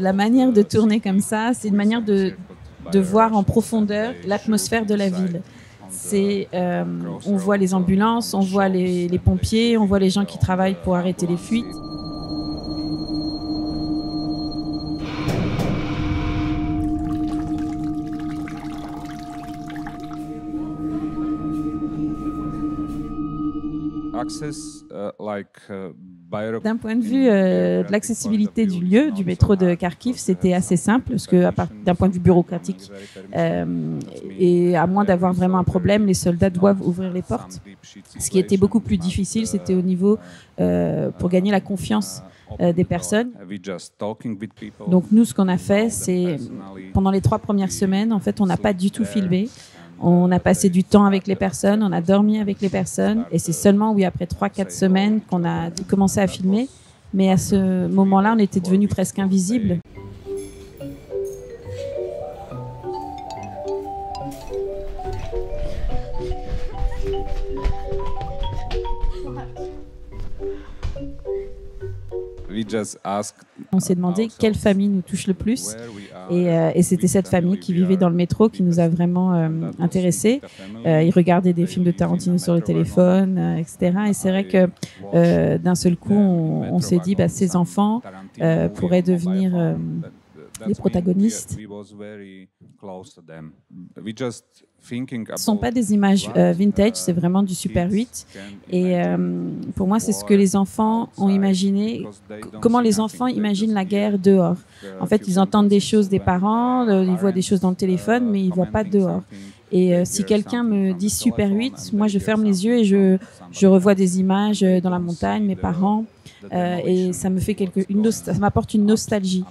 La manière de tourner comme ça, c'est une manière de voir en profondeur l'atmosphère de la ville. On voit les ambulances, on voit les pompiers, on voit les gens qui travaillent pour arrêter les fuites. D'un point de vue de l'accessibilité du lieu, du métro de Kharkiv, c'était assez simple, parce que d'un point de vue bureaucratique, et à moins d'avoir vraiment un problème, les soldats doivent ouvrir les portes. Ce qui était beaucoup plus difficile, c'était au niveau pour gagner la confiance des personnes. Donc nous, ce qu'on a fait, c'est pendant les 3 premières semaines, en fait, on n'a pas du tout filmé. On a passé du temps avec les personnes, on a dormi avec les personnes, et c'est seulement, oui, après 3-4 semaines qu'on a commencé à filmer. Mais à ce moment-là, on était devenus presque invisibles. On s'est demandé quelle famille nous touche le plus, et c'était cette famille qui vivait dans le métro qui nous a vraiment intéressés. Ils regardaient des films de Tarantino sur le téléphone, etc. Et c'est vrai que d'un seul coup, on s'est dit, ces enfants pourraient devenir les protagonistes. Ce ne sont pas des images vintage, c'est vraiment du Super 8. Et pour moi, c'est ce que les enfants ont imaginé, comment les enfants imaginent la guerre dehors. En fait, ils entendent des choses des parents, ils voient des choses dans le téléphone, mais ils ne voient pas dehors. Et si quelqu'un me dit Super 8, moi, je ferme les yeux et je revois des images dans la montagne, mes parents, et ça me fait ça m'apporte une nostalgie.